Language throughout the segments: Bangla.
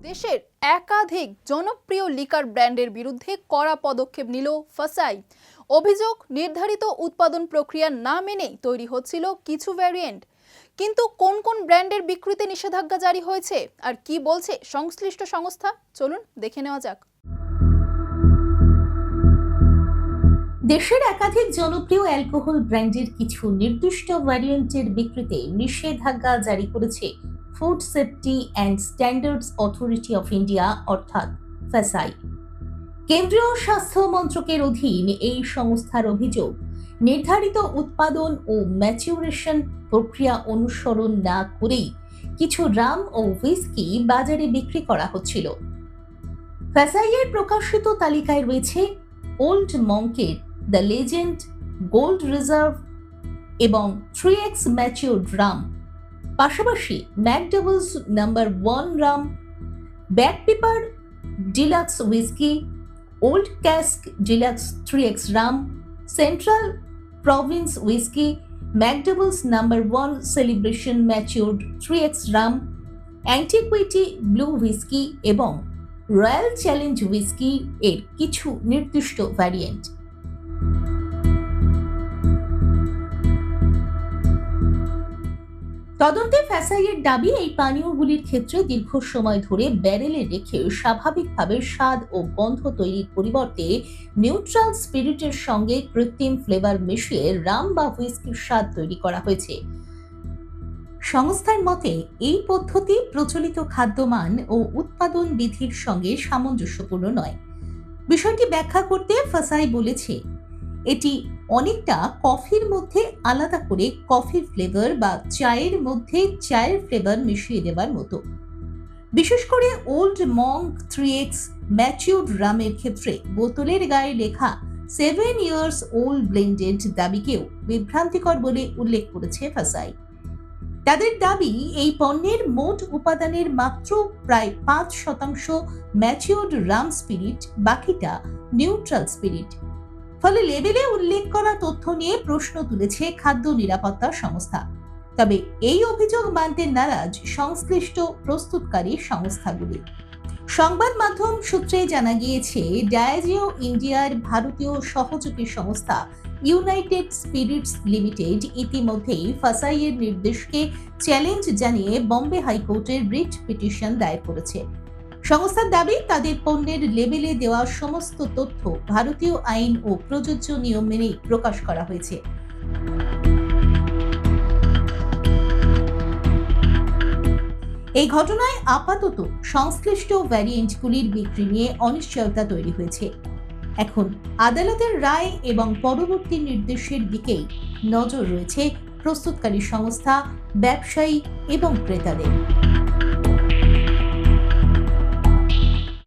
দেশের একাধিক জনপ্রিয় লিকার ব্র্যান্ডের বিরুদ্ধে কড়া পদক্ষেপ নিল ফাসাই। অভিযোগ, নির্ধারিত উৎপাদন প্রক্রিয়া না মেনেই তৈরি হচ্ছিল কিছু ভ্যারিয়েন্ট। কিন্তু কোন কোন ব্র্যান্ডের বিক্রিতে নিষেধাজ্ঞা জারি হয়েছে আর কি বলছে সংশ্লিষ্ট সংস্থা, চলুন দেখে নেওয়া যাক। দেশের একাধিক জনপ্রিয় অ্যালকোহল ব্র্যান্ডের কিছু নির্দিষ্ট ভ্যারিয়েন্টের বিক্রিতে নিষেধাজ্ঞা জারি করেছে food safety and standards authority of India অর্থাৎ ফাসাই। কেন্দ্রীয় স্বাস্থ্য মন্ত্রকের অধীন এই সংস্থার অভিযোগ, নির্ধারিত উৎপাদন ও ম্যাচিউরেশন প্রক্রিয়া অনুসরণ না করেই কিছু রাম ও হুইস্কি বাজারে বিক্রি করা হচ্ছিল। ফাসাইয়ের প্রকাশিত তালিকায় রয়েছে ওল্ড মঙ্কের দ্য লেজেন্ড, গোল্ড রিজার্ভ এবং 3x ম্যাচিউরড রাম, পাশাপাশি McDowell's number 1 rum, Bagpiper deluxe whisky, old cask deluxe 3x rum, central province whisky, McDowell's number 1 celebration matured 3x rum, antiquity blue whisky এবং রয়্যাল চ্যালেঞ্জ হুইস্কি এর কিছু নির্দিষ্ট ভ্যারিয়েন্ট। তদন্তে ফাসাইয়ের দাবি, এই পানীয়গুলির ক্ষেত্রে দীর্ঘ সময় ধরে ব্যারেলে রেখে স্বাভাবিকভাবে স্বাদ ও গন্ধ তৈরির পরিবর্তে নিউট্রাল স্পিরিটের সঙ্গে কৃত্রিম ফ্লেভার মিশিয়ে রাম বা হুইস্কির স্বাদ তৈরি করা হয়েছে। সংস্থার মতে এই পদ্ধতি প্রচলিত খাদ্যমান ও উৎপাদন বিধির সঙ্গে সামঞ্জস্যপূর্ণ নয়। বিষয়টি ব্যাখ্যা করতে ফাসাই বলেছে, এটি অনেকটা কফির মধ্যে আলাদা করে কফির ফ্লেভার বা চায়ের মধ্যে চায়ের ফ্লেভার মিশিয়ে দেওয়ার মতো। বিশেষ করে ওল্ড মঙ্ক 3x ম্যাচিউরড রামের ক্ষেত্রে বোতলের গায়ে লেখা 7 years old ব্লেন্ডেড দাবিকেও বিভ্রান্তিকর বলে উল্লেখ করেছে ফাসাই। তাদের দাবি, এই পণ্যের মোট উপাদানের মাত্র প্রায় 5% ম্যাচিউরড রাম স্পিরিট, বাকিটা নিউট্রাল স্পিরিট। ফলে লেবেলে উল্লেখ করা তথ্য নিয়ে প্রশ্ন তুলেছে খাদ্য নিরাপত্তা সংস্থা। তবে এই অভিযোগ মানতে নারাজ সংশ্লিষ্ট প্রস্তুতকারী সংস্থাগুলি। সংবাদ মাধ্যম সূত্রে জানা গিয়েছে, ডায়াজিও ইন্ডিয়ার ভারতীয় সহযোগী সংস্থা ইউনাইটেড স্পিরিটস লিমিটেড ইতিমধ্যেই ফাসাইয়ের নির্দেশকে চ্যালেঞ্জ জানিয়ে বম্বে হাইকোর্টের রিট পিটিশন দায়ের করেছে। সংস্থার দাবি, তাদের পণ্যের লেবেলে দেওয়া সমস্ত তথ্য ভারতীয় আইন ও প্রযোজ্য নিয়ম মেনেই প্রকাশ করা হয়েছে। এই ঘটনায় আপাতত সংশ্লিষ্ট ভ্যারিয়েন্টগুলির বিক্রি নিয়ে অনিশ্চয়তা তৈরি হয়েছে। এখন আদালতের রায় এবং পরবর্তী নির্দেশের দিকেই নজর রয়েছে প্রস্তুতকারী সংস্থা, ব্যবসায়ী এবং ক্রেতাদের।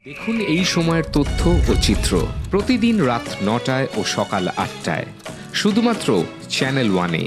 দেখুন এই সময়ের তথ্য ও চিত্র প্রতিদিন রাত 9টায় ও সকাল 8টায় শুধুমাত্র চ্যানেল 1-এ।